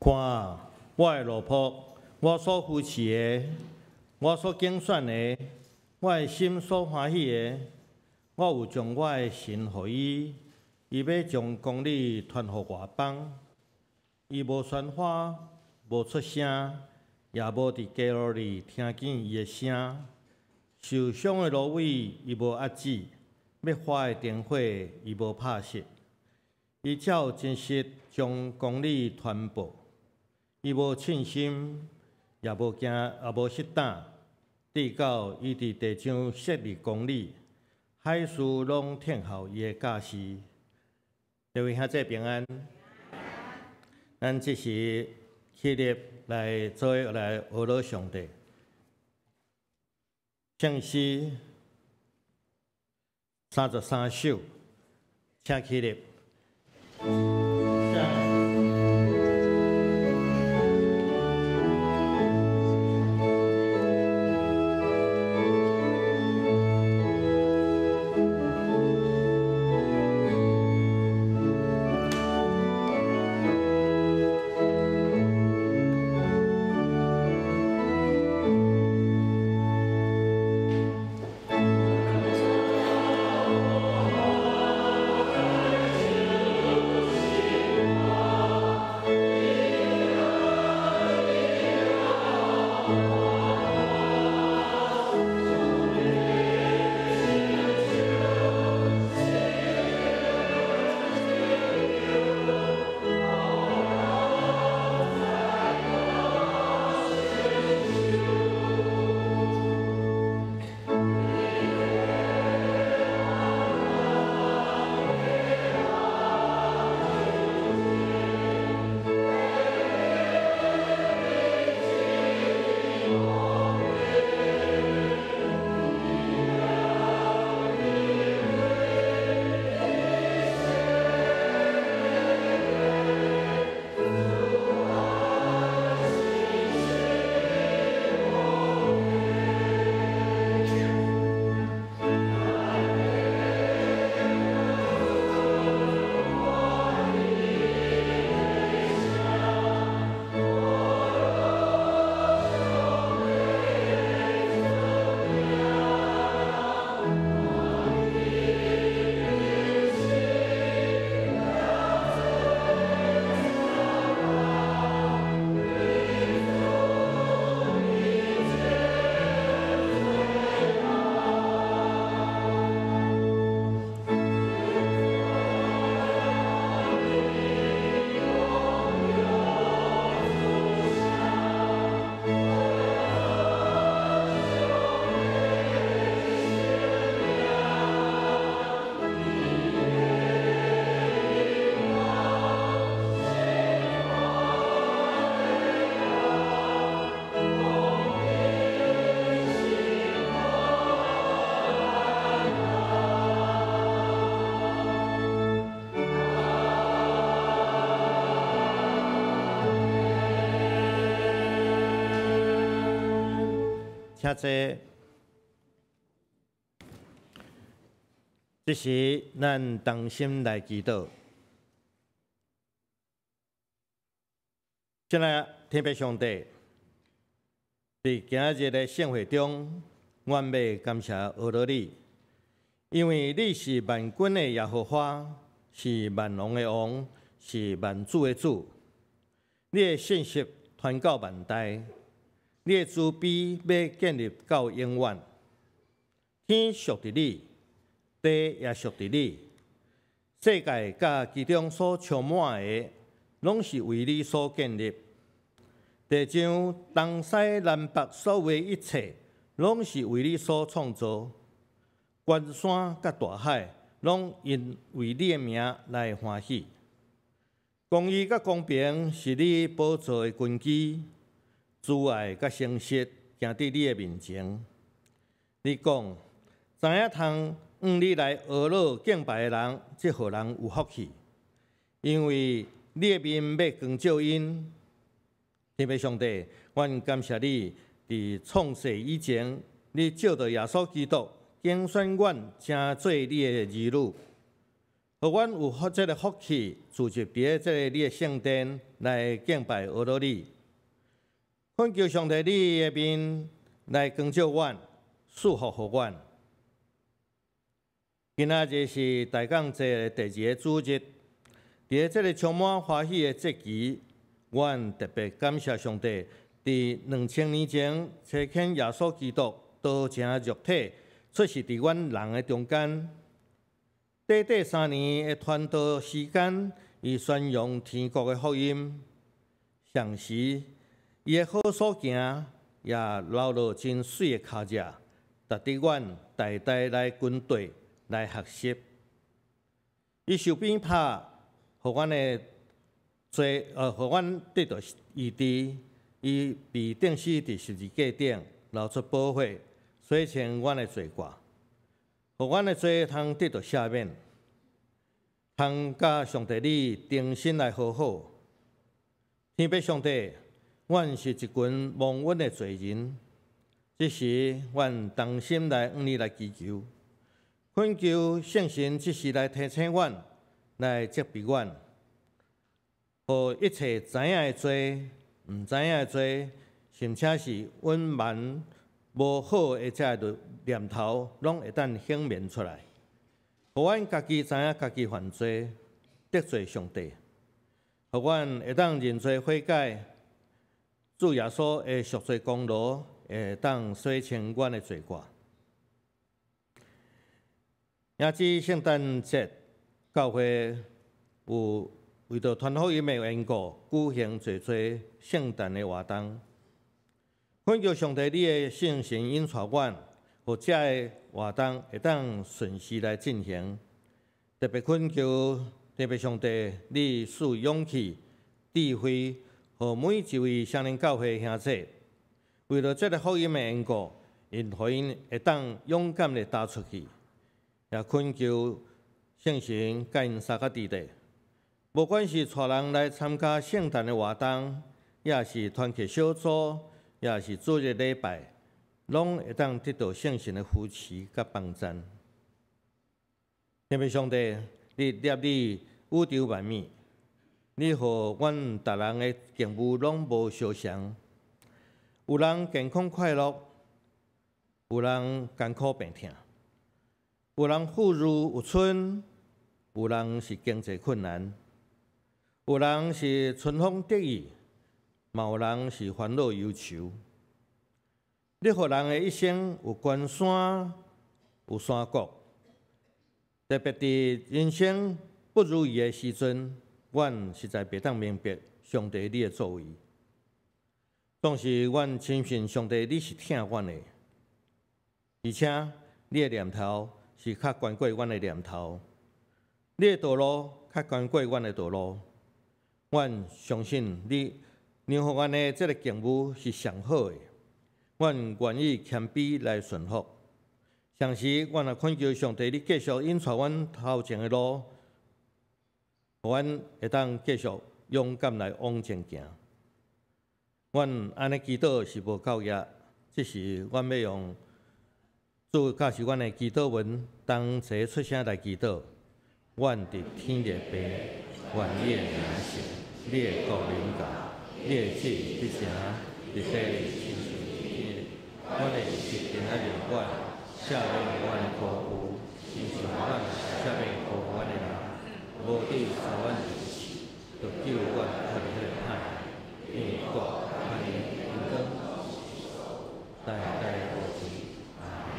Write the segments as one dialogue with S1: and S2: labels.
S1: 看我的路谱，我所扶持的，我所竞选的，我的心所欢喜的，我有将我的心予伊，伊要将公理传予外邦。伊无宣发，无出声，也无伫街路里听见伊的声。受伤的芦苇，伊无压止；要发的电火，伊无拍熄。伊照真实将公理传播。伊无凊心，也无惊，也无失胆。直到伊伫地上设立公理，海事拢听候伊的教示。各位兄弟平安。咱即时起立来做来学罗上帝。圣诗33首，请起立。请坐。这时，咱同心来祈祷。亲爱的天父上帝，伫今日的盛会中，我要感谢俄罗你，因为你是万军的耶和华，是万王的王，是万主的主。你的信息传到万代。你的慈悲要建立到永远，天属伫你，地也属伫你，世界甲其中所充满的，拢是为你所建立。地上东西南北所有一切，拢是为你所创造。关山甲大海，拢因为你的名来欢喜。公义甲公平是你宝座的根基。慈爱甲诚实行伫你的面前。你讲，知影通你来学罗敬拜的人，即互人有福气，因为你的面要光照因。天父上帝，阮感谢你，伫创世以前，你照着耶稣基督拣选阮，成做你的儿女。互阮有这个福气，聚集伫这个你的圣殿来敬拜俄罗你。恳求上帝你的面来光照阮，赐福互阮。今仔日是大港节第2个主日，伫这个充满欢喜的节期，阮特别感谢上帝，伫2000年前差遣耶稣基督道成肉体，出现伫阮人的中间。短短3年的传道时间，伊宣扬天国的福音。上时，伊的好所行也留落真水的脚迹，值得阮代代来跟对来学习。伊受鞭拍，互阮的罪，互阮得到医治。伊被钉死伫十字架顶，流出宝血，洗清阮的罪过，互阮的罪通得到赦免，通甲上帝你重新来和好。天父上帝，阮是一群蒙恩的罪人，这时阮同心来向你来祈求，恳求圣神即时来提醒阮，来责备阮，互一切知影的罪、毋知影的罪，甚至是隐瞒无好的这念头，拢会当显明出来。互阮家己知影家己犯罪，得罪上帝，互阮会当认罪悔改。主耶稣的赎罪功劳会当洗清阮的罪过。也至圣诞节，教会有为着传福音的缘故，举行侪侪圣诞的活动。恳求上帝你的圣神引带阮，互这个活动会当顺时来进行。特别恳求特别上帝，你赐勇气、智慧。互每一位少年教会兄弟，为了这个福音的缘故，互因会当勇敢地踏出去，也恳求圣神甲因三个伫地，无管是带人来参加圣诞的活动，也是团契小组，也是主日礼拜，拢会当得到圣神的扶持甲帮赞。天父上帝，你立你宇宙万物。你互阮逐人的境遇拢无相同，有人健康快乐，有人艰苦病痛，有人富裕有春，有人是经济困难，有人是春风得意，嘛有人是烦恼忧愁。你互人的一生有关山，有山谷，特别伫人生不如意的时阵。阮实在袂当明白上帝你的作为，当时阮深信上帝你是疼阮的，而且你的念头是较悬过阮的念头，你的道路较悬过阮的道路。阮相信你让互阮的这个境遇是上好的，阮愿意谦卑来顺服。同时，阮也恳求上帝你继续引带阮头前的路。阮会当继续勇敢来往前行。阮安尼祈祷是无够额，即是阮要用主教示阮的祈祷文，同齐出声来祈祷。阮伫天的父，愿你的名圣，你的国临到，你的旨意必成，伫地里亲像天。阮的日今仔日阮赦免阮的过负，亲像阮赦免过阮的人。无地受阮治死，就救阮脱离迄个歹，因为国、权力、荣光，代代无尽。阿门。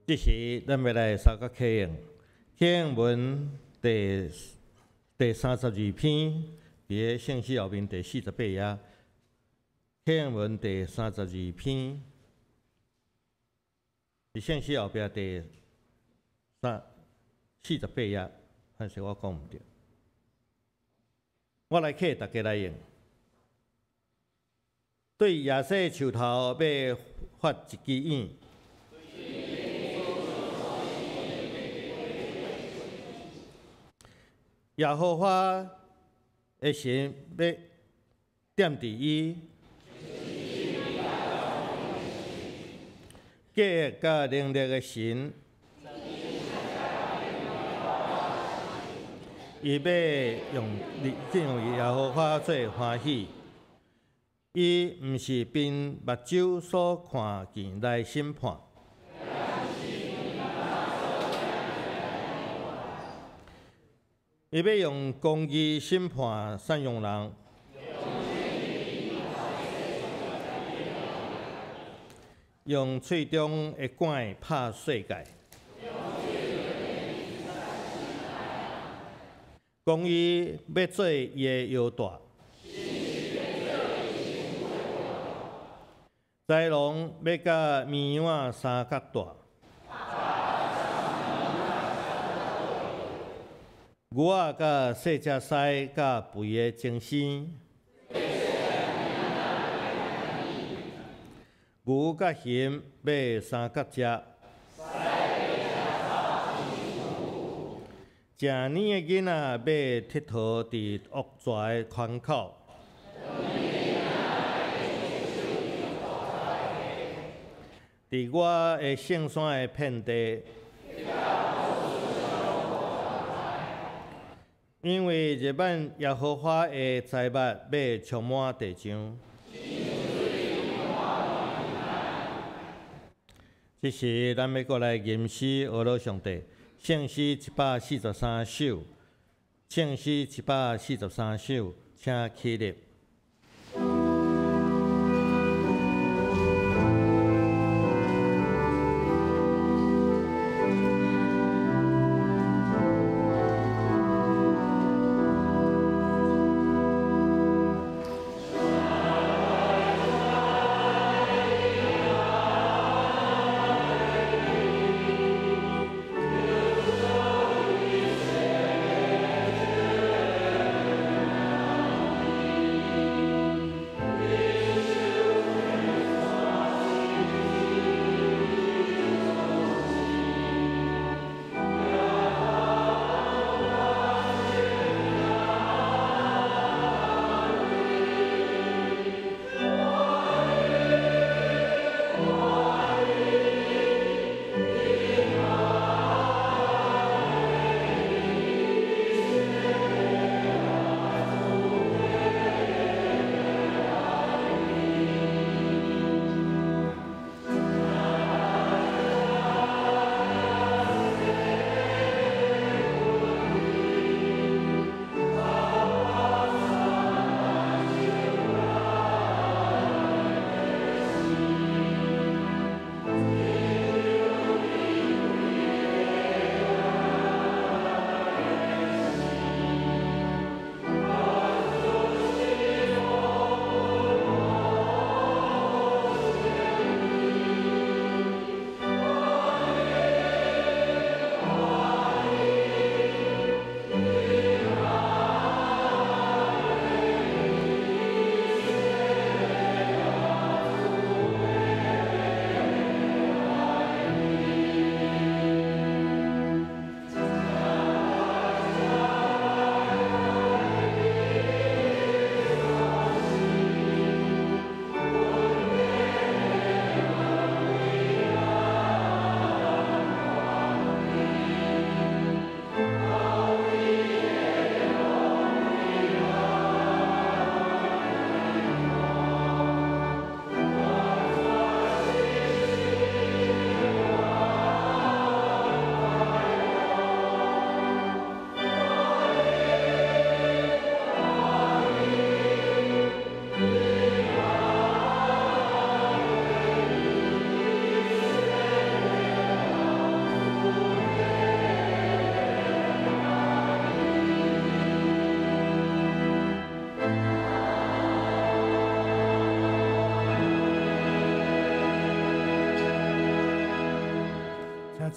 S1: 这时，咱要来三个启应。启应文第32篇，伫个圣诗后面第48页。经文第32篇，伫圣诗后壁第48页，但是我讲毋对，我来客大家来用。对亚瑟树头要发一支影。耶和华的神要踮伫伊，计甲能力的神，伊要用耶和华做欢喜。伊毋是凭目睭所看见来审判。伊要用公义审判善良人，用喙中的管拍世界。公义要做伊的腰带，豺狼要甲绵羊三角大。牛仔甲细只狮甲肥的精生，牛甲熊要三角只，正年的囡仔要佚佗伫恶蛇的圈口，伫我的圣山的遍地。因为日本耶和华的财物要充满地上。这时，咱要过来吟诗学罗上帝，圣诗143首，圣诗143首，请起立。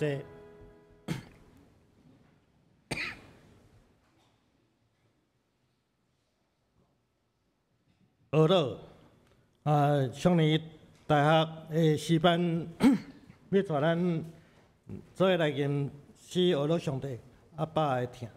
S1: 谢。学老上年大学的师班要带咱做伙来吟诗学老上帝阿爸的听。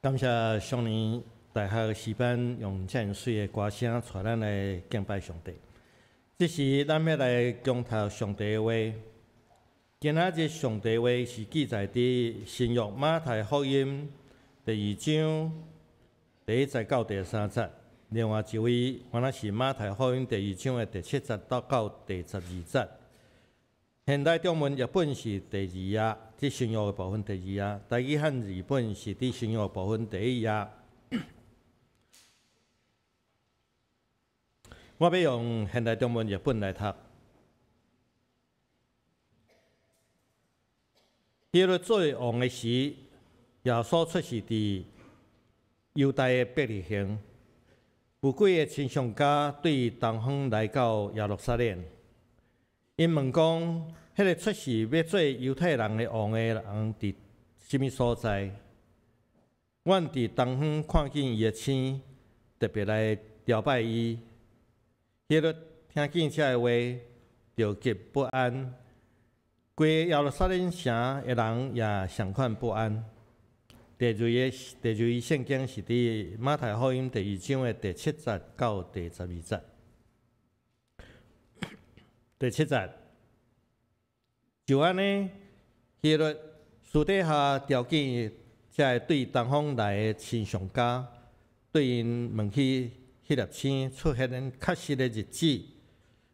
S1: 感谢上年大学诗班用遮样水的歌声，带咱来敬拜上帝。这时，咱要来共读上帝的话。今仔日上帝的话是记载伫新约马太福音第2章第1节到第3节，另外一位原来是马太福音第2章的第7节到第12节。现代中文译本是第2页，即新约的部分第2页；台语汉字本是伫新约的部分第1页。我要用现代中文译本来读。迄日做王的时，耶稣出世伫犹太的伯利恒。有几个亲像家对东方来到耶路撒冷，因问讲：迄个出世要做犹太人的王的人伫什么所在？阮伫东方看见伊的星，特别来朝拜伊。迄日听见这话，着极不安。规耶路撒冷城的人也相款不安。第二位圣经是伫马太福音第2章的第7节到第12节。第7节，就安尼，迄日私底下条件，才会对东方来的亲像家，对因问起迄粒星出现确实的日子，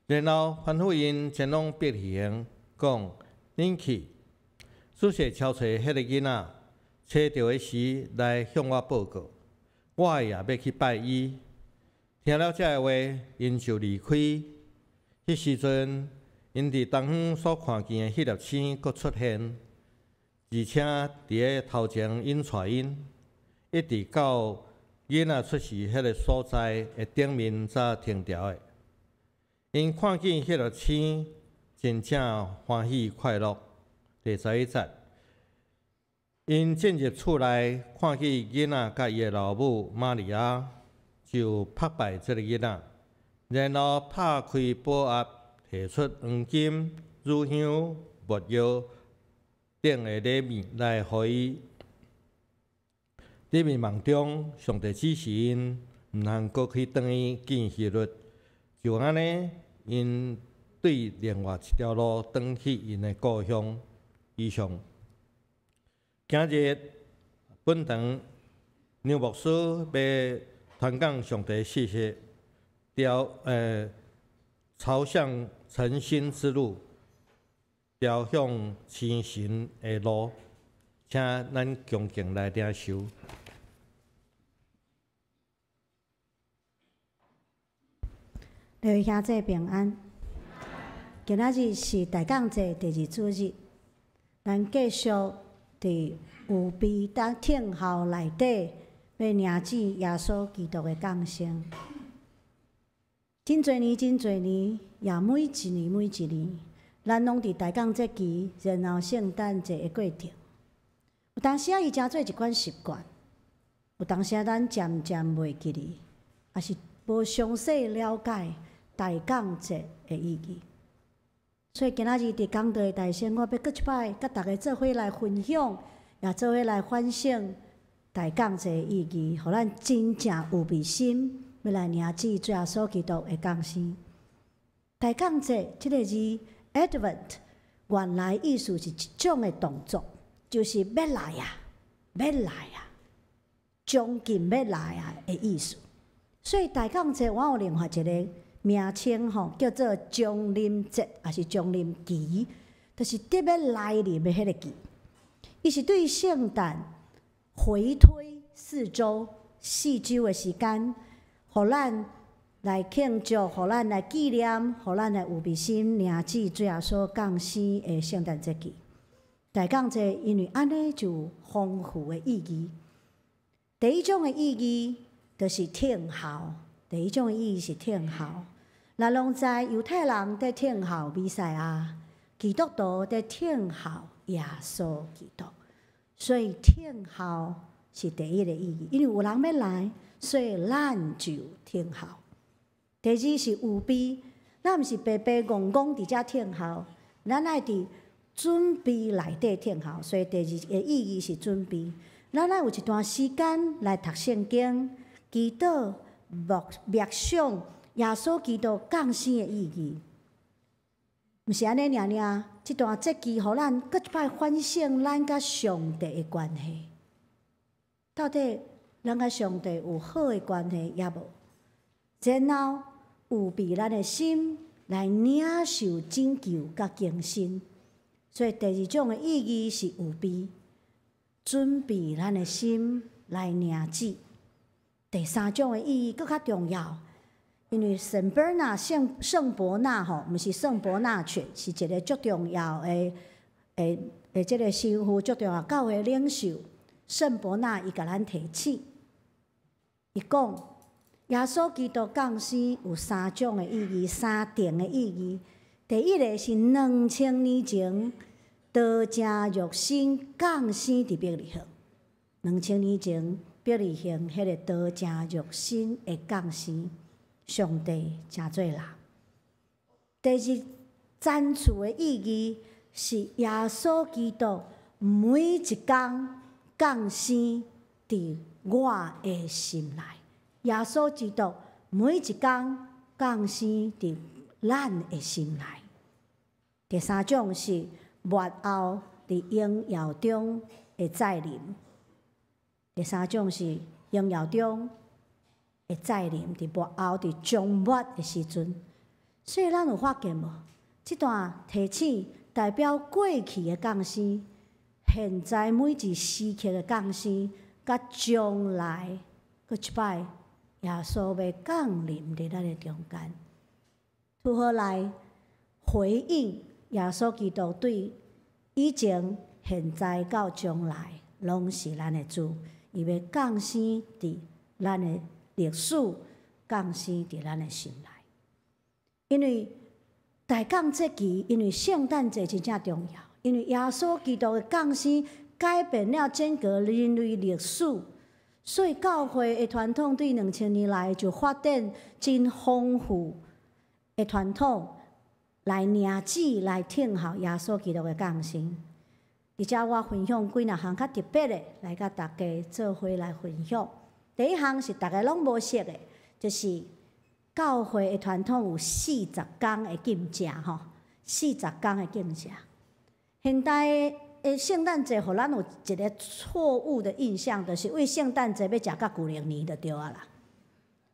S1: 然后吩咐因前往伯利恒，讲。恁去，仔细敲找迄个囡仔，找到的时来向我报告。我也要去拜伊。听了这话，因就离开。迄时阵，因伫东方所看见的迄粒星阁出现，而且伫咧头前引带因，一直到囡仔出世迄个所在的顶面才停掉的。因看见迄粒星。真正欢喜快乐。第11节，因进入厝内，看见囡仔甲伊的老母玛利亚，就拍拜这个囡仔，然后拍开宝盒，摕出黄金、乳香、没药等的礼物来予伊。礼物梦中，上帝指示因毋通搁去转去见希律，就安尼因。对另外一条路转去因的故乡。以上，今日本堂牛牧师要传讲上帝信息，朝向诚心之路，朝向前行的路，请咱恭敬来领受。
S2: 各位兄弟平安。今仔日是大降节第2主日，咱继续伫有悲当听候内底，要凝视耶稣基督的降生。真侪年，也每一年，咱拢伫大降节期，然后圣诞节的过程。有当时伊成做一款习惯，有当时咱渐渐袂记哩，也是无详细了解大降节的意义。所以今仔日伫讲道的大声，我要搁一摆甲大家做伙来分享，也做伙来反省大降节的意义，互咱真正有备心，要来凝视主耶稣基督的降生。大降节这个字 Advent 原来意思是一种的动作，就是要来啊，将近要来啊的意思。所以大降节我有另外一个名称吼，叫做降临节，也是降临期，就是特别来临的迄个期。伊是对圣诞回推4周的时间，互咱来庆祝，互咱来纪念，互咱来有备心凝视主耶稣降生的圣诞节期。大降节因为安尼就有丰富的意义。第一种的意义就是听候，咱拢知犹太人在听候弥赛亚，基督徒在听候耶稣基督，所以听候是第一个意义。因为有人要来，所以咱就听候。第二是有备，咱毋是白白戆戆伫遮听候，咱爱伫准备内底听候，所以第二个意义是准备。咱爱有一段时间来读圣经、祈祷、默想耶稣基督降生的意义。毋是安尼尔，即段节期，互咱搁一摆反省咱甲上帝的关系。到底咱甲上帝有好的关系也无？然后有备咱的心来领受拯救甲更新。所以第二种的意义是有备，准备咱的心来领旨。第三种的意义搁较重要。因为圣伯纳、圣伯纳吼，毋是圣伯纳犬，是一个足重要的即个师傅，足重要教会领袖。圣伯纳伊甲咱提醒，伊讲耶稣基督降生有三种的意义，三重的意义。第一个是2000年前道成肉身降生伫伯利恒，2000年前伯利恒迄个道成肉身的降生。上帝真做人。第二，赞助的意义是耶稣基督每一天降生伫我的心内。耶稣基督每一天降生伫咱的心内。第三种是末后伫荣耀中的再临。第三种是荣耀中会再临伫末后伫终末的时阵，所以咱有发现无？即段提醒代表过去的降生，现在每一时刻的降生，甲将来搁一摆耶稣要降临伫咱的中间，如何来回应耶稣基督对以前、现在到将来拢是咱的主，伊要降生伫咱的历史降生伫咱的心内，因为大降节期，因为圣诞节真正重要，因为耶稣基督的降生改变了整个人类历史，所以教会的传统对2000年来就发展真丰富的传统，来领旨来听候耶稣基督的降生。而且我分享几项较特别的，来甲大家做伙来分享。第一项是大家拢无识的，就是教会的传统有40天的禁食吼，40天的禁食。现代的圣诞节，互咱有一个错误的印象，就是为圣诞节要食到旧历年就对啊啦。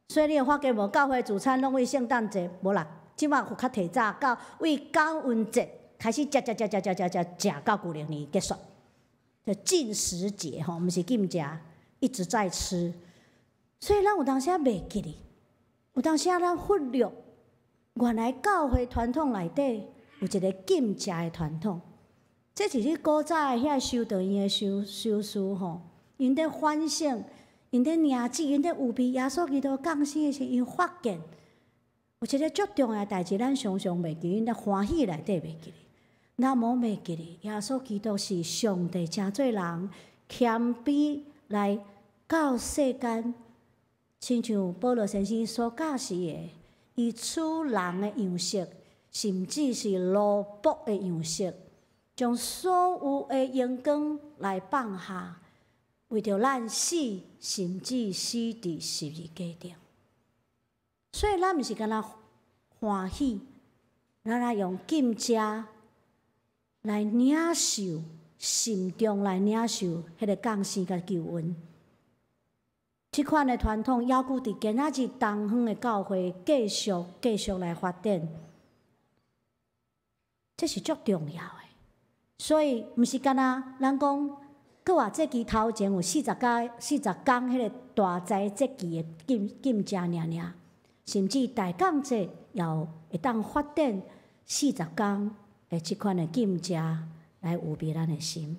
S2: 所以你有发觉无？教会主餐拢为圣诞节，无啦，即马有较提早到为感恩节开始食到旧历年结束，就禁食节吼，毋是禁食，一直在吃。所以咱有当时袂记哩，有当时咱忽略，原来教会传统内底有一个禁食的传统。这就是古早的遐修道院的修士吼，因在反省，因在领旨，因在有备耶稣基督降生的时候，因发现有一个足重要的代志，咱常常袂记，因在欢喜内底袂记哩。咱无袂记哩，耶稣基督是上帝真做人，谦卑来到世间。亲像保罗先生所教示的，伊取人的样式，甚至是奴仆的样式，将所有的荣光来放下，为着咱死，甚至死伫十字架顶。所以咱毋是干那欢喜，咱来用禁食来领受，心中来领受迄个降生甲救恩。即款的传统，犹古伫今仔日东方的教会继续来发展，这是足重要的。所以，毋是干那咱讲，搁话节期头前有40天迄个大灾节期的禁食尔，甚至大降节也会当发展40天的即款的禁食来有备咱的心。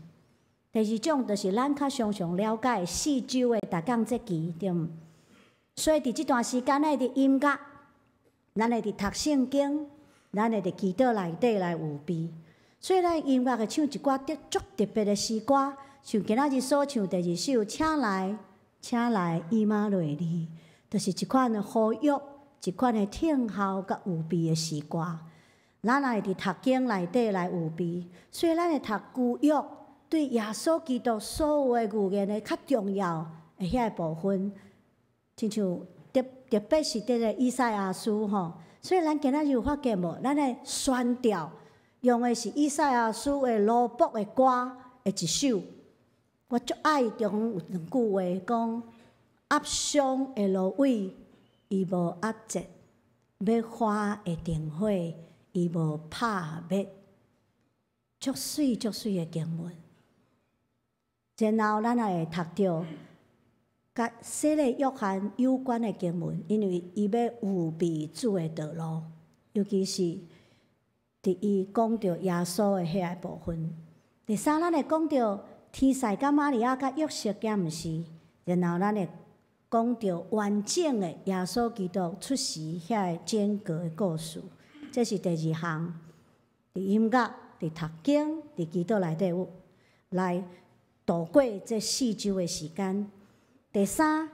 S2: 第二种就是咱较常常了解4周的大降节期，对毋？所以伫即段时间，咱会伫音乐，咱会伫读圣经，咱会伫祈祷内底来有备。所以咱音乐会唱一寡足特别的诗歌，像今仔日所唱第2首，请来以马内利，就是一款的呼吁，一款的听候甲有备的诗歌。咱也会伫读经内底来有备，所以咱会读旧约。对耶稣基督所有的语言的较重要的遐个部分，亲像特别是伫个以赛亚书吼。所以咱今仔日有发觉无？咱的宣调用的是以赛亚书的罗卜的歌的一首。我足爱中有两句话讲：压伤的芦苇，伊无压折；要花的灯火，伊无拍灭。足水足水的经文。然后咱也会读到甲洗礼约翰有关的经文，因为伊要预备主的道路，尤其是伫伊讲到耶稣的遐个部分。第三，咱会讲到天使甲玛利亚甲约瑟兼毋是，然后咱会讲到完整的耶稣基督出世遐个整个的故事。这是第二项，伫音乐、伫读经、伫基督内底有来度过这4周的时间。第三，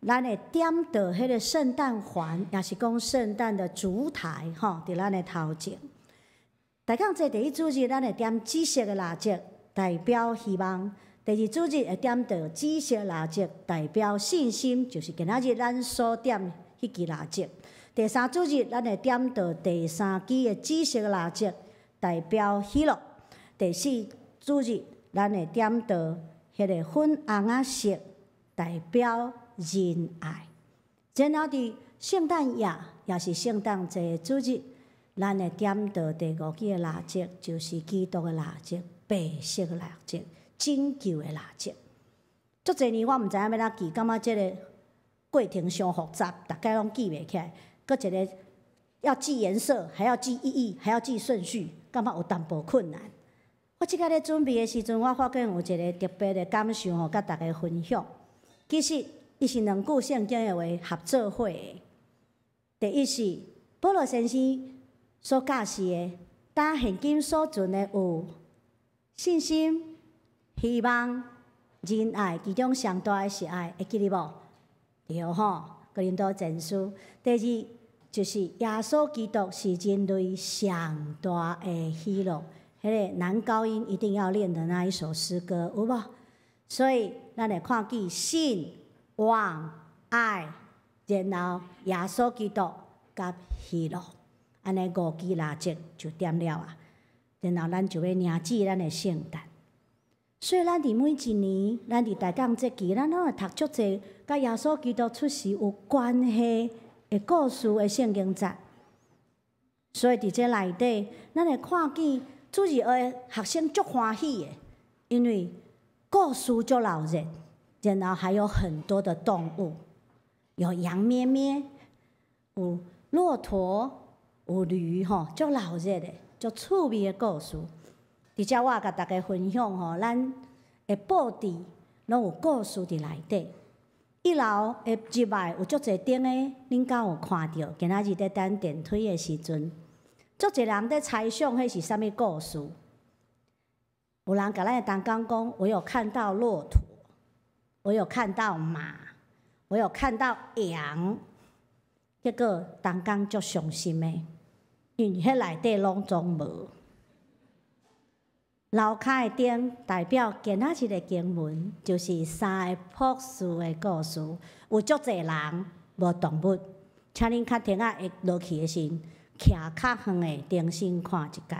S2: 咱会点到迄个圣诞环，也是讲圣诞的烛台，吼，伫咱的头前。大讲这第一主日，咱会点紫色的蜡烛，代表希望；第二主日会点到紫色蜡烛，代表信心，就是今仔日咱所点迄支蜡烛。第三主日，咱会点到第三支的紫色的蜡烛，代表喜乐。第四主日，咱会点到迄个粉红仔色，代表仁爱。然后伫圣诞夜，也是圣诞节主日，咱会点到第5支的蜡烛，就是基督的蜡烛，白色的蜡烛，拯救的蜡烛。足侪年我毋知影要哪记，感觉即个过程伤复杂，大概拢记袂起来。搁一个要记颜色，还要记意义，还要记顺序，感觉有淡薄困难。我即个咧准备的时阵，我发觉有一个特别的感受吼，甲大家分享。其实伊是两句圣经的话合做伙的。第一是保罗先生所教示的，当现今所存的有信心、希望、仁爱，其中上大的是爱，会记得无？对吼，哥林多前书。第二就是耶稣基督是人类上大的喜乐。迄个男高音一定要练的那一首诗歌，有无？所以咱会看见信、望、爱，然后耶稣基督甲喜乐，安尼5支蜡烛就点了啊。然后咱就要迎接咱的圣诞。所以咱伫每一年，咱伫大港节期，咱拢会读足侪甲耶稣基督出世有关系的故事的圣经节。所以伫这内底，咱会看见。主日学学生足欢喜的，因为故事足闹热，然后还有很多的动物，有羊咩咩，有骆驼，有驴吼，足闹热的，足趣味的故事。而且我甲大家分享吼，咱的报纸拢有故事伫内底。一楼的入来有足侪灯的，恁敢有看到？今仔日伫等电梯的时阵。足侪人在猜想，迄是啥物故事？有人甲咱的同工讲，我有看到骆驼，我有看到马，我有看到羊。结果同工足伤心的，因为迄内底拢总无。楼骹的灯代表今仔日的经文，就是3个博士的故事。有足侪人无动物，请恁较停下会落去的时。徛较远的灯芯看一界，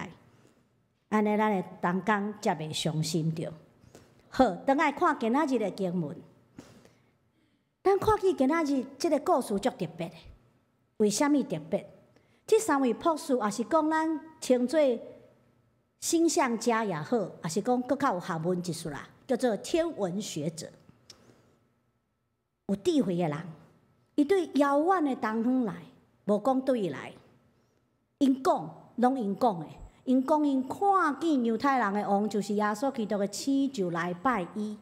S2: 安尼咱的同工才袂伤心着。好，等来看今仔日的经文，咱看见今仔日即个故事足特别的。为虾米特别？这3位博士也是讲咱称作星象家也好，也是讲更较有学问一术啦，叫做天文学者，有智慧的人。伊对遥远的东方来，无讲对伊来。因讲，拢因讲的。因讲，因看见犹太人的王就是耶稣基督的生，就来拜伊。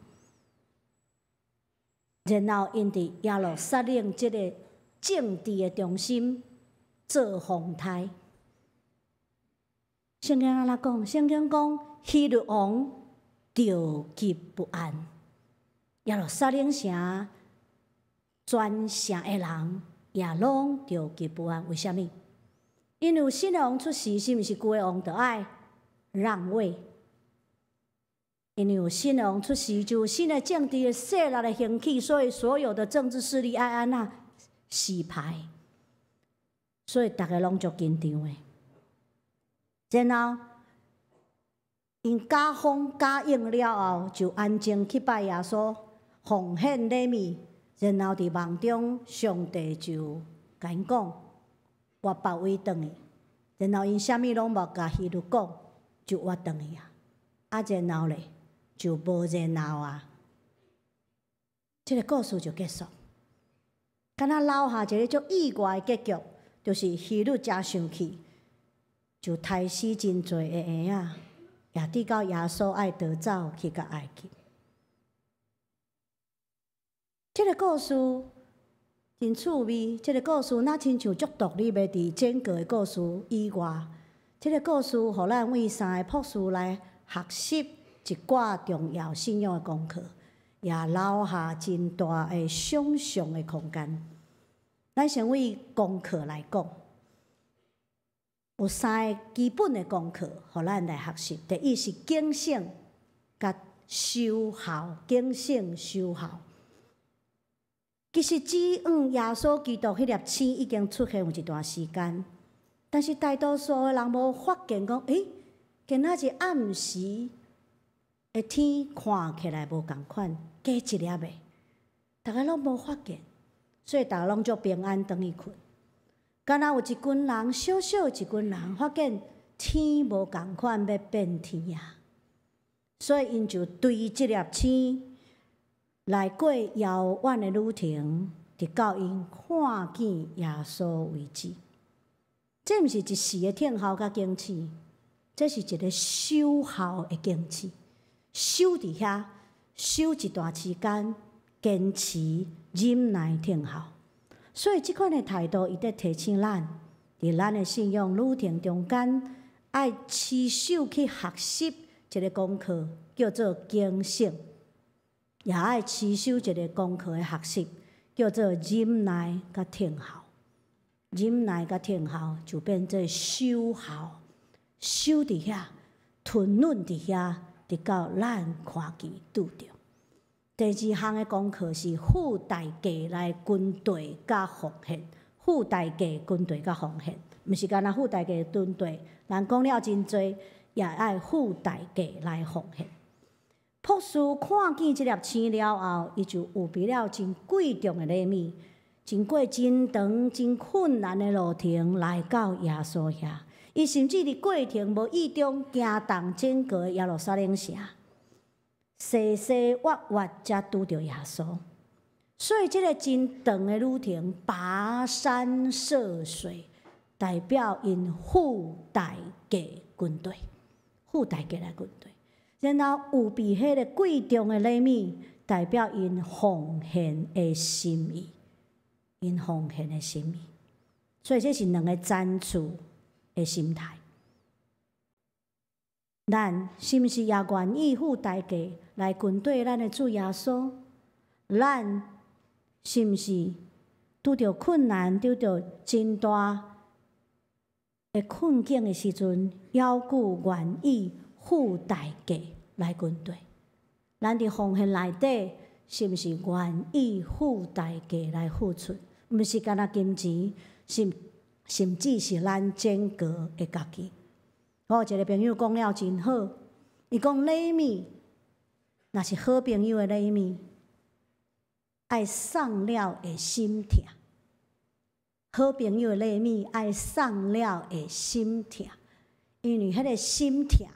S2: 然后因伫耶路撒冷这个政治的中心做皇太。圣经安怎讲？圣经讲，希律王着急不安，耶路撒冷城全城的人也拢着急不安。为虾米？因为新的王出世，是毋是旧的王就爱让位？因为有新的王出世，就有新的政治的势力的兴起，所以所有的政治势力爱安那洗牌，所以大家拢足紧张的。然后因加封加应了后，就安静去拜耶稣，奉献礼物。然后伫梦中，上帝就甲因讲：“我包围转去。”然后因啥物拢无甲希律讲，就活转去啊。啊，然后咧就无然后啊。这个故事就结束。敢若留下一个足意外的结局，就是希律真生气，就杀死真侪的婴仔，也直到耶稣爱逃走去到埃及。这个故事真趣味，这个故事哪亲像足独立的伫整个的故事以外，这个故事互咱为三个博士来学习一寡重要信仰的功课，也留下真大的想象的空间。咱先为功课来讲，有三个基本的功课，互咱来学习。第一是警醒甲守候，警醒守候。其实，指耶稣基督迄粒星已经出现有一段时间，但是大多数的人无发现讲，今仔日暗时的天看起来无共款，加一粒的，大家拢无发现，所以大家拢足平安转去困。敢若有一群人，小小一群人，发现天无共款，要变天啊，所以因就对这粒星来过遥远的旅程，直到因看见耶稣为止。这毋是一时的听候甲惊喜，这是一个守候的惊喜。守伫遐，守一段时间，坚持忍耐听候。所以，即款的态度，伊在提醒咱，伫咱的信仰旅程中间，爱持续去学习一个功课，叫做警醒。也爱持守一个功课的学习，叫做忍耐甲听候。忍耐甲听候就变做守候，守伫遐，吞忍伫遐，直到咱看见拄着。第二项的功课是付代价来军队甲奉献，付代价军队甲奉献，毋是干那付代价军队，人讲了真多，也爱付代价来奉献。博士看见这粒星了后，伊就预备了真贵重的礼物，经过真长、真困难的路程来到耶稣遐。伊甚至伫过程无意中行动整个耶路撒冷城，细细活活才拄着耶稣。所以，这个真长的旅程，跋山涉水，代表因付代价军队，付代价来军队。然后有比迄个贵重的礼物，代表因奉献的心意，因奉献的心意。所以这是两个赞助的心态。咱是毋是也愿意付代价来军队咱的主耶稣？咱是毋是拄着困难、拄着真大的困境的时阵，犹顾愿意付代价来军队？咱伫奉献内底，是毋是愿意付代价来付出？毋是干那金钱，甚至是咱整个的家己。我有一个朋友讲了真好，伊讲礼物，若是好朋友的礼物，爱送了会心痛。好朋友的礼物爱送了会心痛，因为迄个心痛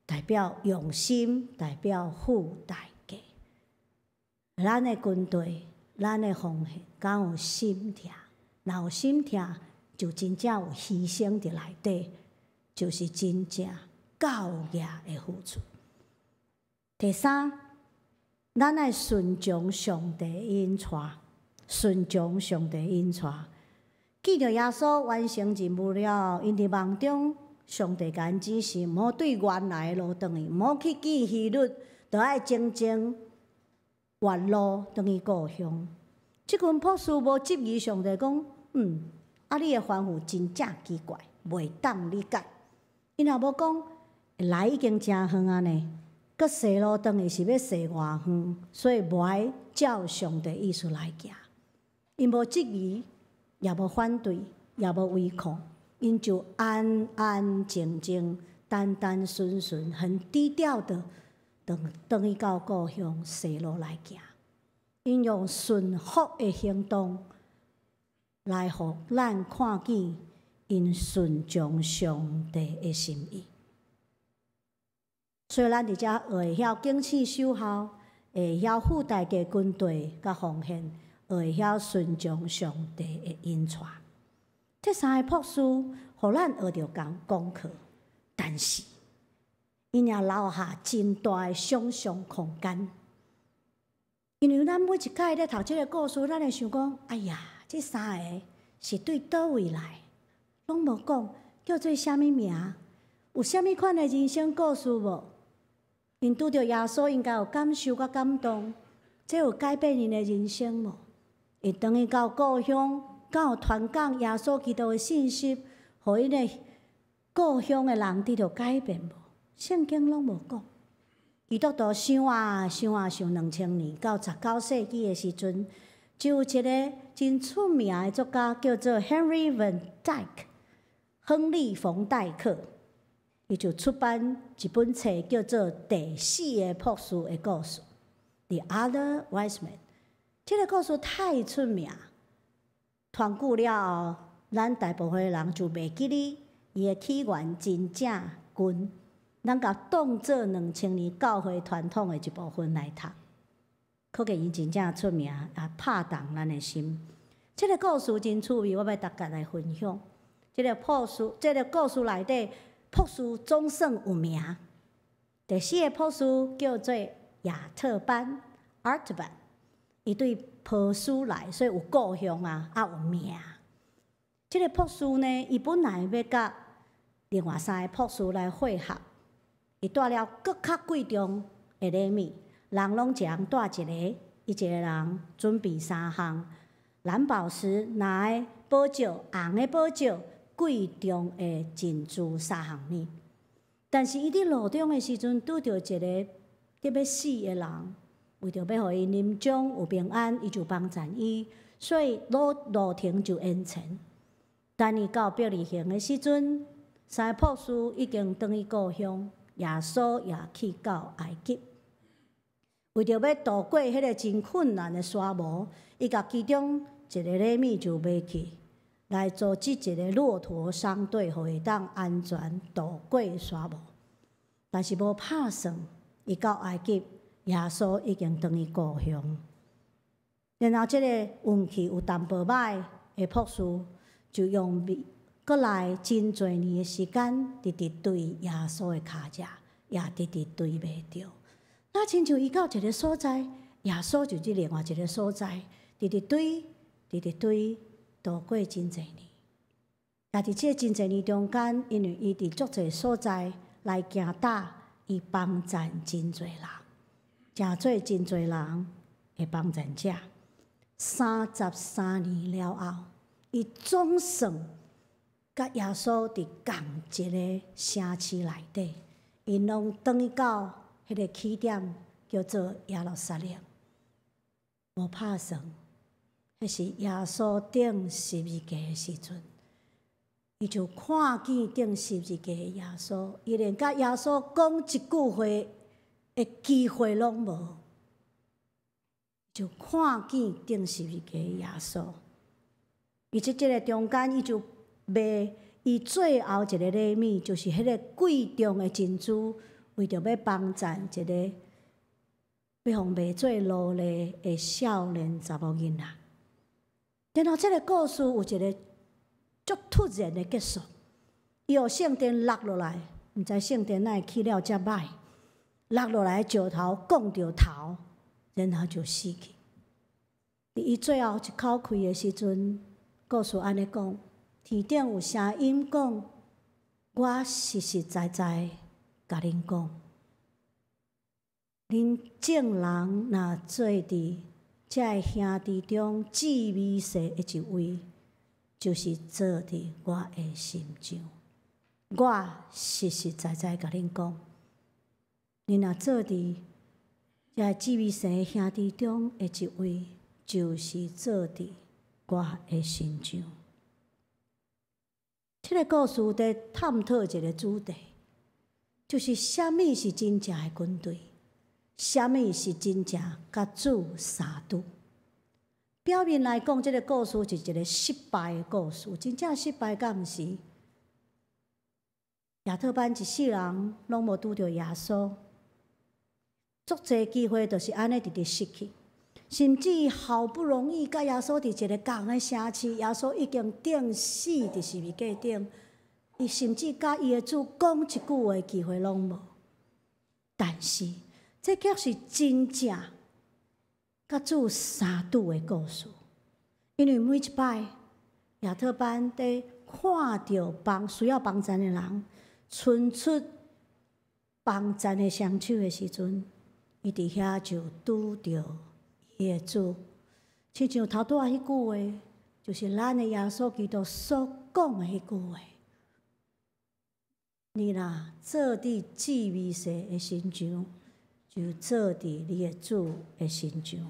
S2: 代表用心，代表付代价。咱的军队，咱的奉献，敢有心痛？若有心痛，就真正有牺牲伫内底，就是真正教业的付出。第三，咱爱顺从上帝引带，顺从上帝引带。记着耶稣完成任务了，因伫梦中，上帝甲因指示，毋好对原来的路转去，毋好去见希律，着爱静静原路转去故乡。即群博士无质疑上帝讲，你的吩咐真正奇怪，袂当理解。因也无讲来已经真远啊呢，佮西路转去是要西偌远，所以无爱照上帝意思来行。因无质疑，也无反对，也无违抗，因就安安静静、单单纯纯、很低调的转去到故乡西路来行。因用顺服的行动来互咱看见因顺从上帝的心意。所以咱伫遮会晓敬赐守候，会晓付代价军队甲奉献，会晓顺从上帝的引带。这三个朴事，互咱学着功课，但是因也留下真大的想象空间。因为咱每一摆咧读这个故事，咱会想讲：哎呀，这三个是对倒位来？拢无讲叫做啥物名？有啥物款的人生故事无？因拄着耶稣，应该有感受甲感动，这有改变因的人生无？会转去到故乡，敢有传讲耶稣基督的信息，互因的故乡的人得到改变无？圣经拢无讲。基督徒想啊想2000年到19世纪的时阵，就有一个真出名的作家叫做 Henry Van Dyke， 亨利·冯戴克。伊就出版一本册，叫做《第四个朴事的故事》（The Other Wise Man）。这个故事太出名，传久了后，咱大部分人就袂记哩伊的起源真正近，咱甲当做2000年教会传统的一部分来读，可见伊真正出名，也拍动咱的心。这个故事真趣味，我要大家来分享。这个故事内底。朴事总算有名。第四个朴事叫做亚特班 （Artaban）， 伊对朴事来，所以有故乡啊，也有名。这个朴事呢，伊本来要甲另外三个朴事来会合，伊带了搁较贵重的礼物，人拢一人带一个，伊一个人准备3项：蓝宝石、蓝的宝石、红的宝石。贵重的珍珠3项物，但是伊伫路中的时阵，拄着一个特别死的人，为着要互伊临终有平安，伊就帮衬伊，所以路程就延长。等伊到伯利恒的时阵，三个朴事已经转去故乡，耶稣也去到埃及。为着要渡过迄个真困难的沙漠，伊甲其中一个礼物就买去。来组织一个骆驼商队，互伊当安全渡过沙漠。但是无拍算，伊到埃及，耶稣已经转去故乡。然后，这个运气有淡薄歹的朴事，就用过来真侪年的时间，直直对耶稣的脚舍，也直直对袂着。那亲像伊到一个所在，耶稣就伫另外一个所在，直直对。度过真侪年，但伫这真侪年中间，因为伊伫足侪所在来行打，伊帮衬真侪人，诚做真侪人的帮衬者。33年了后，伊总算甲耶稣伫同一个城市内底，因拢转去到迄个起点，叫做耶路撒冷。无拍算。迄是耶稣顶十字架的时阵，伊就看见顶十字架的耶稣，伊连甲耶稣讲一句话的机会拢无，就看见顶十字架的耶稣。而且这个中间，伊就卖伊最后一个礼物，就是迄个贵重的珍珠，为着要帮衬一个要互卖做奴隶的少年查某囡仔。然后，这个故事有一个足突然的结束，伊互圣殿落落来，毋知圣殿哪会起了遮歹，落落来石头讲着头，然后就死去。伫伊最后一口气的时阵，故事安尼讲：天顶有声音讲，我实实在在甲恁讲，恁众人若做伫这兄弟中至美细的一位，就是做伫我的心上。我实实在在甲恁讲，你若做伫遮智慧神的兄弟中的一位，就是做伫我的身上。这个故事在探讨一个主题，就是什么是真正的军队，什么是真正甲主相拄。表面来讲，这个故事是一个失败的故事，真正失败敢毋是？亚特班一世人拢无拄着耶稣，足侪机会就是安尼直直失去。甚至好不容易甲耶稣伫一个共的城市，耶稣已经顶死伫十字架顶，伊甚至甲伊的主讲一句话机会拢无。但是，这却是真正甲主相拄的故事，因为每一摆亚特班在看到需要帮衬的人，伸出帮衬的双手的时阵，伊伫遐就拄着伊的主，亲像头拄仔迄句话，就是咱的耶稣基督所讲的迄句话：你若做伫智慧神的身上，就做伫你的主的身上。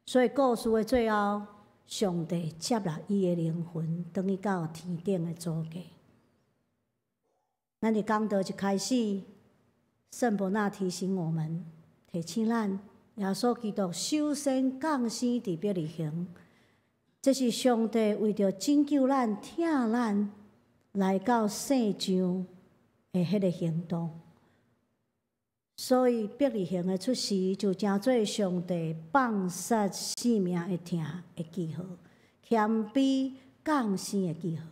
S2: 所以故事的最后，上帝接纳伊的灵魂，转去到天顶的祖家。咱伫讲道一开始，圣伯纳提醒我们，提醒咱。耶稣基督首先降生伫伯利恒，这是上帝为着拯救咱、疼咱来到世上的迄个行动。所以伯利恒的出世就成做上帝放杀性命的疼的记号，谦卑降生的记号。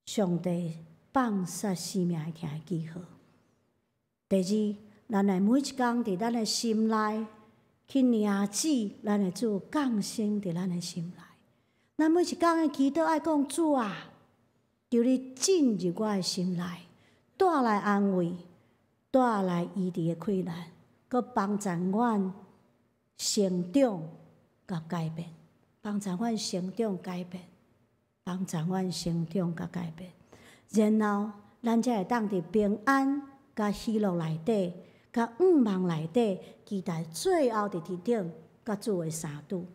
S2: 上帝放杀性命的疼的记号。第二，咱来每一工伫咱的心内去凝视咱的主降生伫咱的心内。咱每一工的祈祷爱讲主啊，求你进入我的心内，带来安慰，带来医治的困难，佮帮助阮成长甲改变，帮助阮成长改变，帮助阮成长甲改变。然后咱才会当伫平安甲喜乐内底。甲愿望内底，期待最后伫天顶甲主的相拄。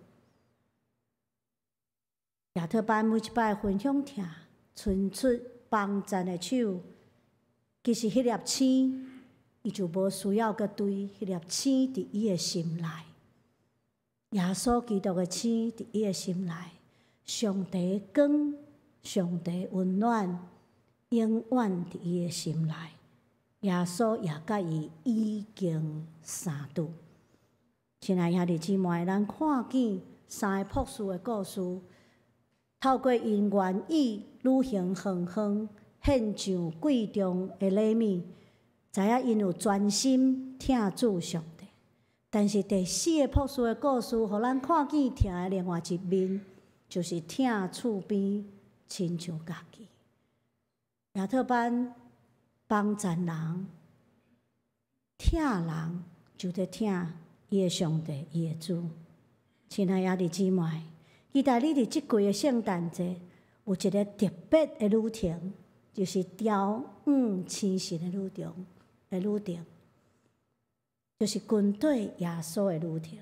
S2: 亚特班每一摆分享听，伸出帮衬的手，其实迄粒星，伊就无需要搁对迄粒星伫伊的心内。耶稣基督的星伫伊的心内，上帝的光、上帝的温暖，永远伫伊的心内。耶稣也甲伊已经相拄。亲爱兄弟姊妹，咱看见三个博士的故事，透过因愿意履行恒恒，献上贵重的礼物，知影因有专心听主上帝。但是第四个博士的故事，互咱看见听的另外一面，就是听厝边亲像家己。亚特班帮衬人、疼人，就得疼伊的上帝、伊的主。亲爱兄弟姊妹，期待你伫即季的圣诞节有一个特别的旅程，就是朝青神的旅程，就是军队耶稣的旅程。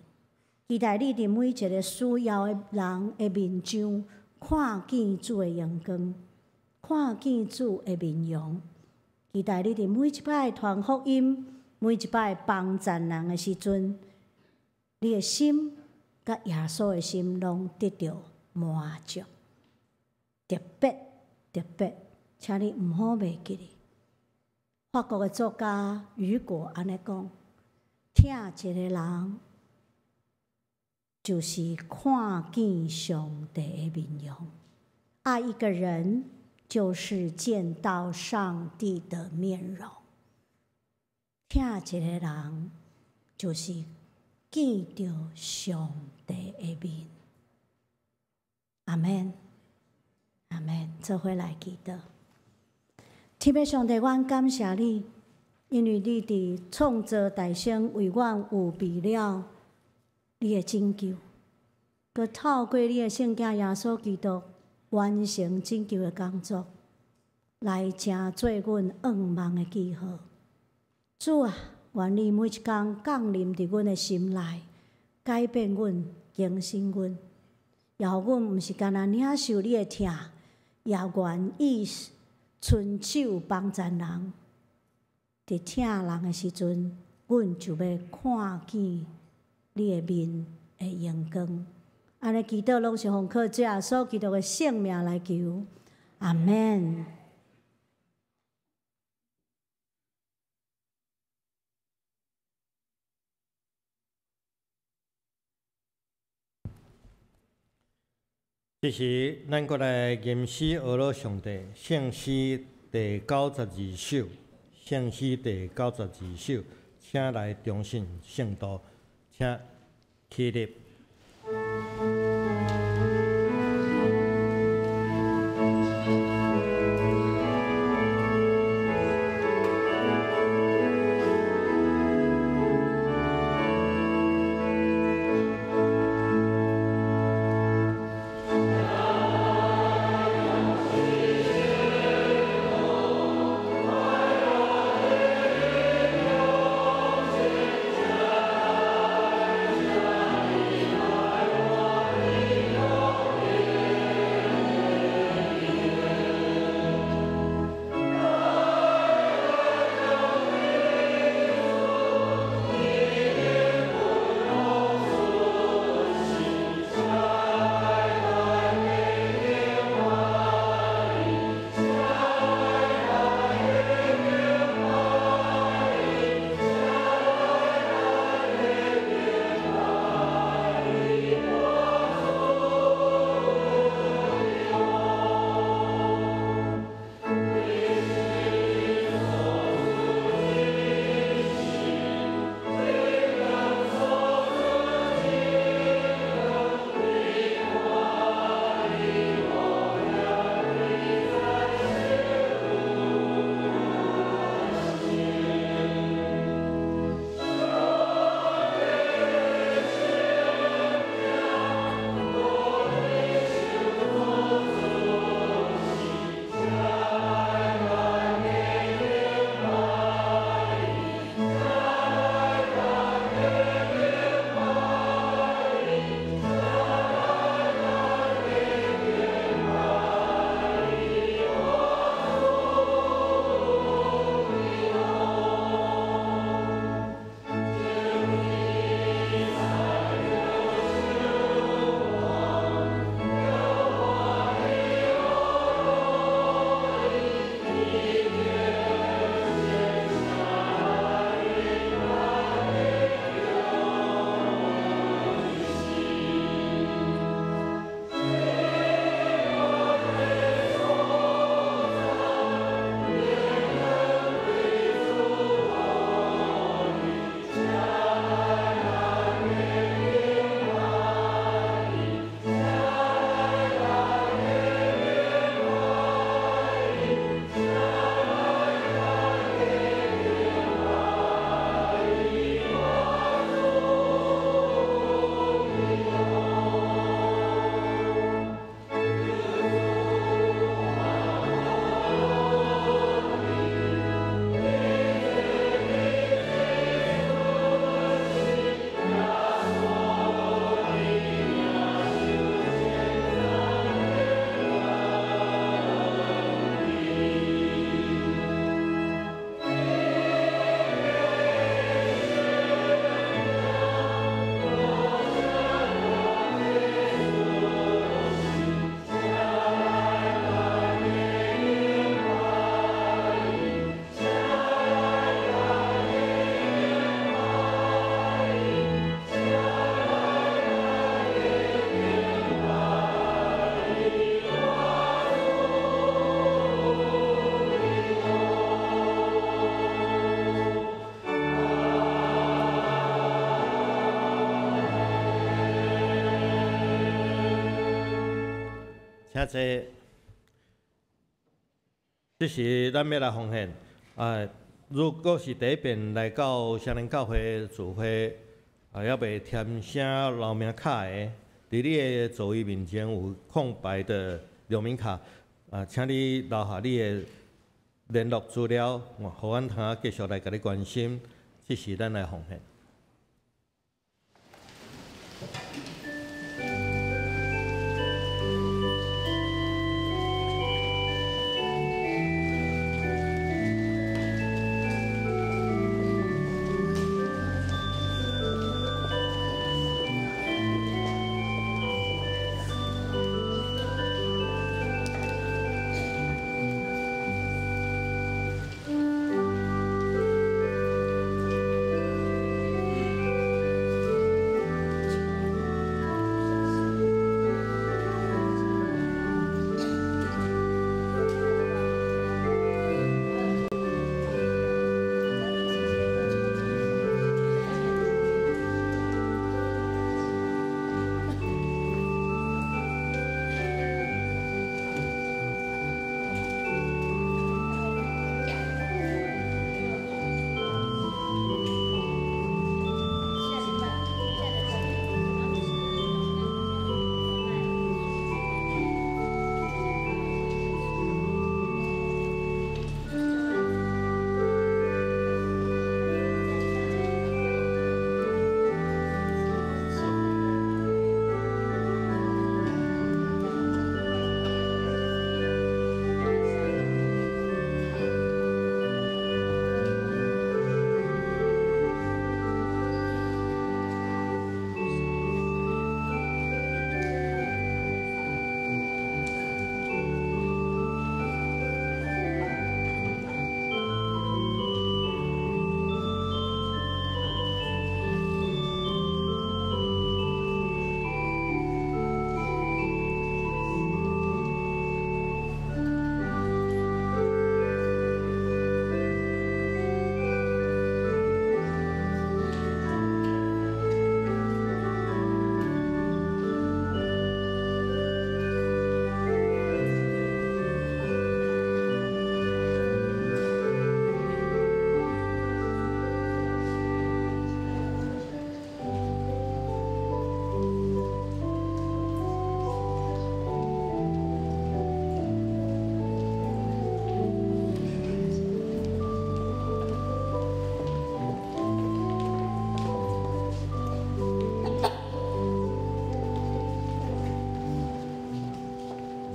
S2: 期待你伫每一个需要的人的面上，看见主的阳光，看见主的面容。期待你伫每一摆传福音、每一摆帮衬人的时阵，你的心甲耶稣的心拢得到满足。特别，请你毋好忘记哩。法国的作家雨果安尼讲：疼一个人，就是看见上帝的面容；爱一个人，就是见到上帝的面容。疼一个人，就是见到上帝的面。阿们，阿们，做伙来祈祷。天父上帝，阮感谢你，因为你伫创造大生为阮有备了你的拯救，佮透过你的圣子耶稣基督完成拯救的工作，来成做阮愿望的记号。主啊，愿你每一天降临伫阮的心内，改变阮，更新阮，也互阮毋是干那领受你的疼，也愿意伸手帮助人。伫疼人的时阵，阮就要看见你的面的阳光。安尼祈祷拢是奉靠主耶稣基督的圣名来求，阿门。
S1: 这是咱过来吟诗学罗上帝圣诗第92首，圣诗第92首，请来重信圣道，请起立。请坐。这是咱要来奉献。如果是第一遍来到双林教会聚会，还未填写留名卡的，伫你的座位面前有空白的留名卡，请你留下你的联络资料，互阮通继续来甲你关心，这是咱来奉献。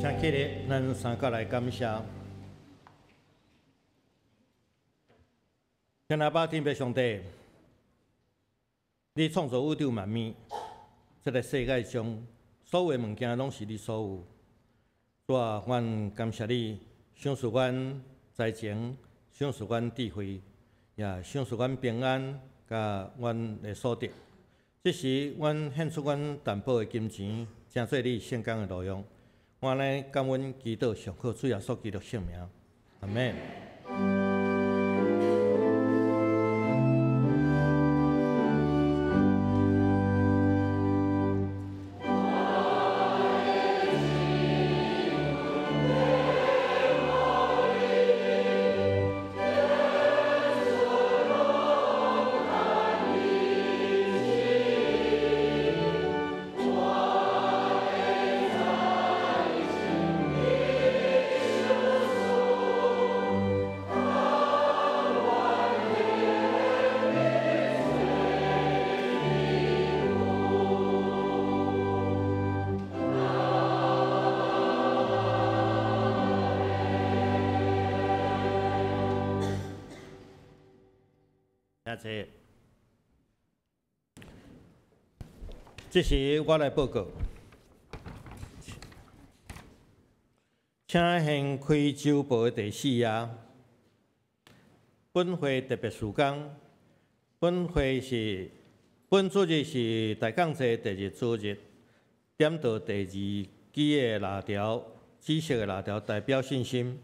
S1: 请起立，咱三角来感谢。天父爸天父上帝，你创造宇宙万物，这个世界上所有的物件拢是你所有。主啊，阮感谢你，赏赐阮财前，赏赐阮智慧，也赏赐阮平安，甲阮的所得。这时，阮献出阮淡薄的金钱，正做你圣工的路用。我呢，感恩祈祷上靠主耶稣基督圣名，阿门。这是我来报告，请献开周报的第4页。本会特别事项，本主日是大港节第2主日，点到第2支的蜡条，紫色的蜡条代表信心，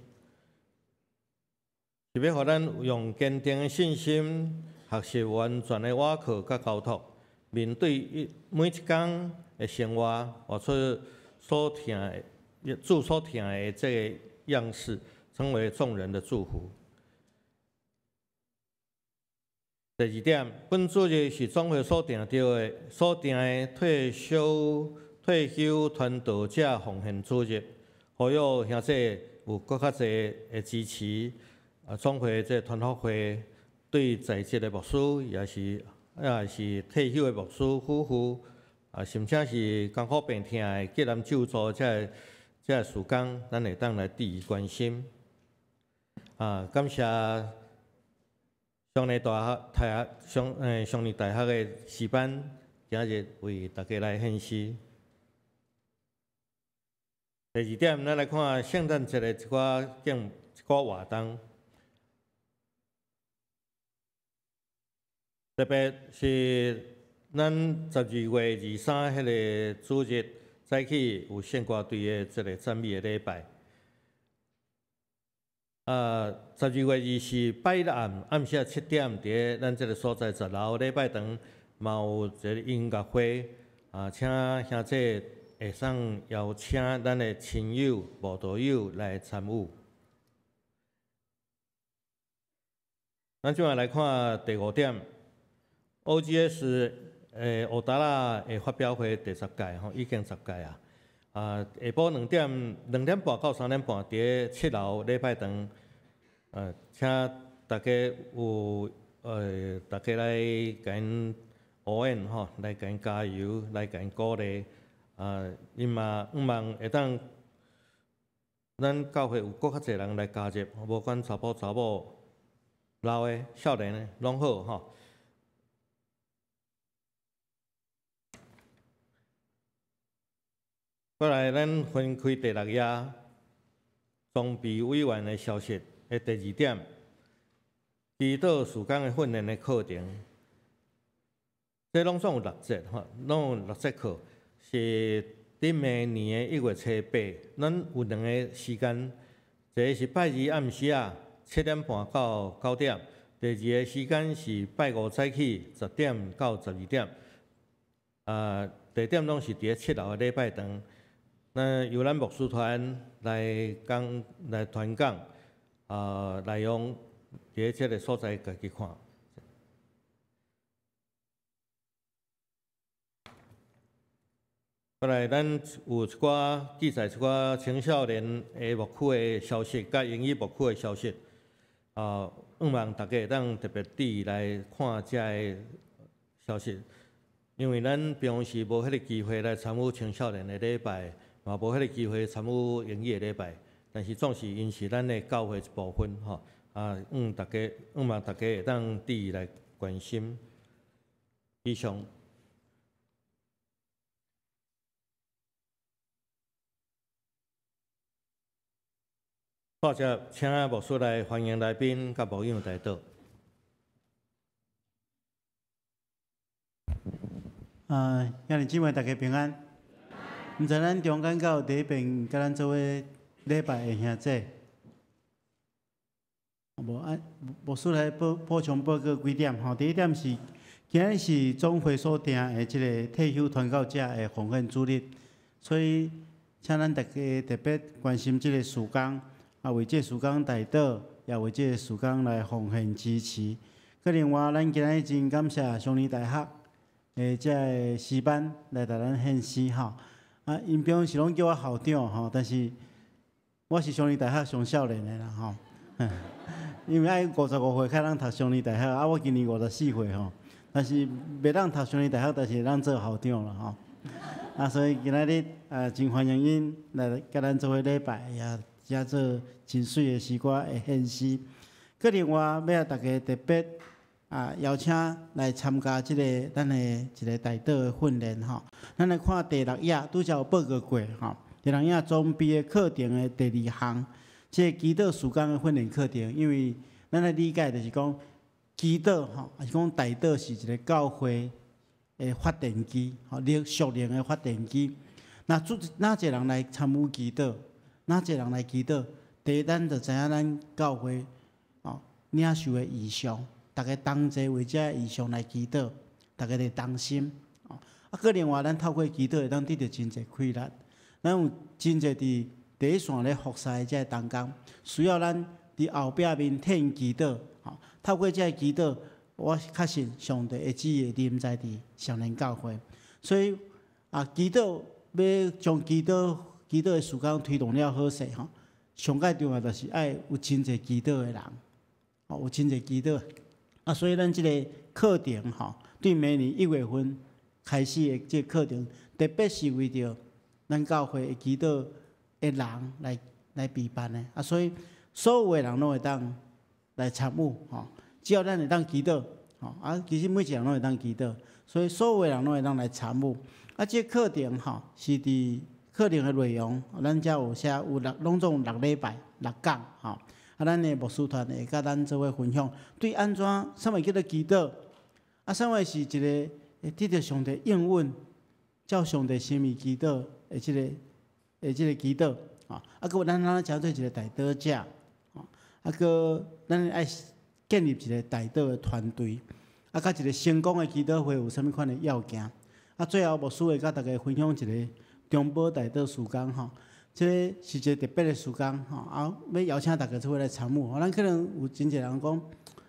S1: 是要互咱用坚定的信心，学习完全的瓦靠甲交托。面对每一天的生活，活出所听的主所听的这个样式，成为众人的祝福。第2点，本主日是总会所定的退休传道者奉献主日，呼吁兄弟有更较侪的支持，总会这团法会对在职的牧师，也是退休的牧师夫妇，甚至是艰苦病痛的吉南救助这事工，咱会当来予以关心。感谢上帝大学的诗班，今日为大家来献诗。第二点，咱来看圣诞节的一寡活动，特别是咱12月23迄个主日早起有献歌队的这个赞美的礼拜。12月24拜日暗时7点，伫咱这个所在10楼礼拜堂，嘛有一个音乐会，请兄弟会送邀请咱的亲友、慕道友来参与。咱即下来看第5点 ，OGS 乌达拉的发表会第10届已经10届啊。下晡2点半到3点半，伫7楼礼拜堂，请大家大家来甲因応援吼，来甲因加油，来甲因鼓励。因嘛望会当，咱教会有搁较侪人来加入，无管查甫查某、老的、少年的，拢好吼。过来，咱分开第6页，装备委员的消息的第2点，祈祷事工的训练的课程，这拢总有6节吼，拢有6节课。是伫明年的1月7、8，咱有2个时间，一个是拜2暗时7点半到9点，第2个时间是拜5早起10点到12点。地点拢是伫7楼的礼拜堂。由咱牧师团来传讲，内容伫这个所在家己看。过来，咱有一寡记载一寡青少年的牧区的消息，甲英语牧区的消息。望大家会当特别注意来看遮个消息，因为咱平常时无迄个机会来参与青少年的礼拜，嘛无迄个机会参与英语的礼拜。但是总是因是咱的教会一部分吼，望大家会当注意来关心。以上。好，接请牧师来欢迎来宾甲牧养代祷。
S3: 兄弟姊妹大家平安。毋知咱中间到第一遍甲咱做伙礼拜的兄弟，牧师来补充报告几点吼。第一点是，今日是总会所定的即个退休传教者的奉献主日，所以请咱大家特别关心即个事工。为这事工代祷，也为这事工来奉献支持。另外，咱今日真感谢上帝大学的这个诗班来甲咱献诗吼。因平常时拢叫我校长吼，但是我是上帝大学上少年的啦吼。因为爱55岁才当读上帝大学，我今年54岁吼，但是袂当读上帝大学，但是会当做校长啦吼。所以今仔日真欢迎因来甲咱做伙礼拜也做真水的诗歌的献诗。另外要大家特别邀请来参加即个咱的一个代祷的训练吼。咱来看第6页，拄则有报告过吼。第6页装备的课程的第2项，即个祈祷事工的训练课程。因为咱的理解就是讲，祈祷吼，还是讲代祷是一个教会的发电机，吼，属灵的发电机。哪一个人来参与祈祷？哪一个人来祈祷？第一，咱就知影咱教会领受的异象，大家同齐为这异象来祈祷，大家来同心。另外，咱透过祈祷会当得到真侪快乐。咱有真侪伫第一线咧服侍的这同工，需要咱伫后壁面替因祈祷。透过这祈祷，我确信上帝的旨意临在伫少年教会。所以祈祷要将祈祷的事工推动了好势吼。上界重要就是爱有真侪祈祷的人，有真侪祈祷啊，所以咱即个课程对明年1月份开始的即个课程，特别是为着咱教会的祈祷的人来备办的啊，所以所有的人拢会当来参与只要咱会当祈祷啊，其实每一个人拢会当祈祷，所以所有的人拢会当来参与啊。即个课程是伫课程的内容，咱遮有写有拢总6礼拜6讲啊，咱的牧师团会甲咱做伙分享，对安怎啥物叫做祈祷啊？啥物是一个会得到上帝应允，照上帝心意祈祷的即个祈祷啊，搁有咱诚做一个代祷者啊，搁咱爱建立一个代祷的团队，啊，甲一个成功的祈祷会有啥物款的要件啊？最后牧师会甲大家分享一个中保代祷时间这是一个特别的时间啊，要邀请大家做伙来参与咱可能有真侪人讲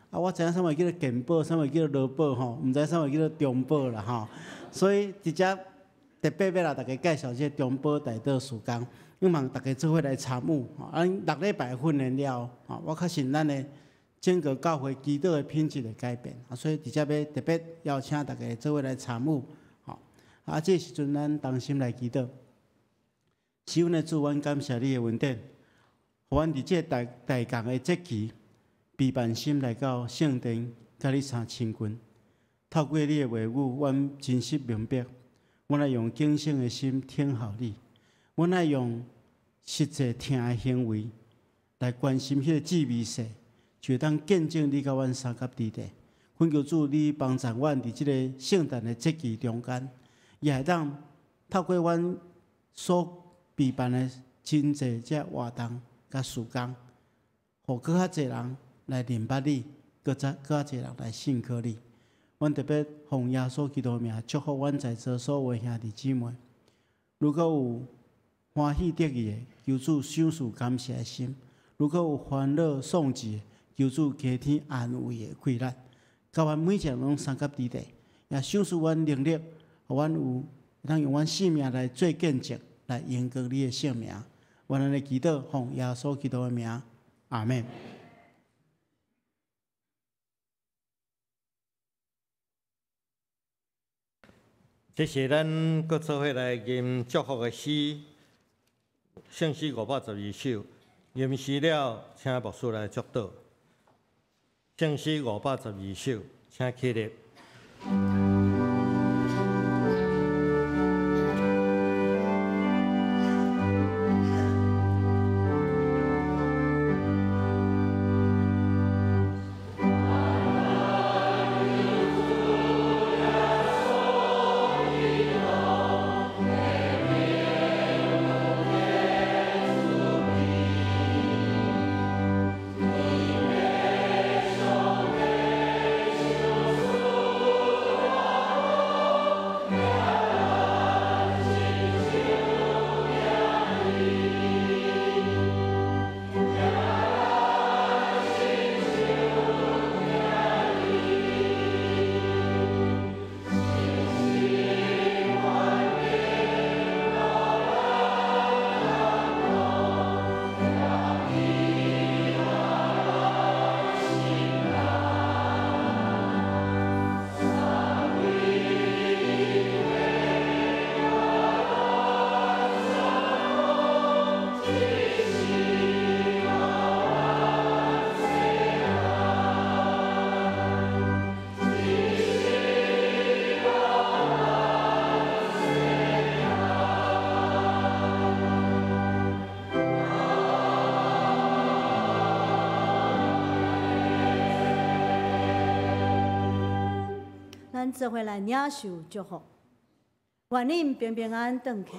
S3: 啊，我知影啥物叫做健保，啥物叫做劳保毋知啥物叫做中保啦所以直接特别要来大家介绍这中保代祷时间，希望大家做伙来参与咱6礼拜训练了我确信咱的整个教会祈祷的品质会改变所以直接要特别邀请大家做伙来参与这时阵咱同心来祈祷。是阮的主，阮感谢你的恩典，互阮伫这大共的节期，备办心来到圣殿，甲你相亲近。透过你的话语，阮真实明白，阮爱用敬虔的心听候你，阮爱用实际听的行为来关心迄个滋味势，就会当见证你甲阮三甲之地。恳求主，你帮助阮伫这个圣诞的节期中间，也会当透过阮所备办的真侪只活动甲事工，互更较侪人来明捌你，更较侪人来信靠你。阮特别奉耶稣基督的名祝福阮在座所有兄弟姊妹。如果有欢喜得意的，求主赏赐感谢的心；如果有烦恼丧志的，求主加添安慰的气力。甲阮每一个人拢三甲之地，也赏赐阮能力，互阮有通用阮性命来做见证。来延续你的性命，我们的祈祷奉耶稣基督的名，阿门。
S1: 这是咱各做伙来吟祝福的诗，圣诗512首。吟诗了，请牧师来祝祷。圣诗512首，请起立。
S2: 咱做伙来领受祝福，愿恁平平安安转去，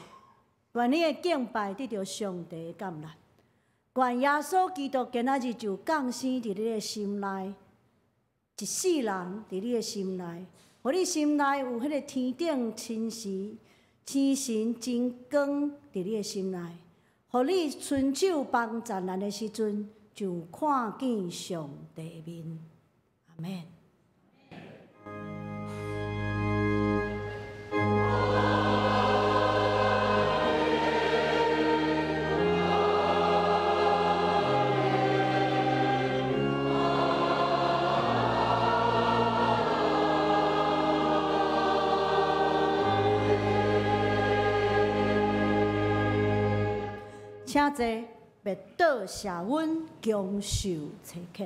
S2: 愿你的敬拜得到上帝的感染，愿耶稣基督今仔日就降生伫你的心内，一世人伫你的心内，互你心内有迄个天顶亲时、天神真光伫你的心内，互你伸手帮助人的时阵，就看见上帝的面。阿门。请坐，别倒谢阮强受切克。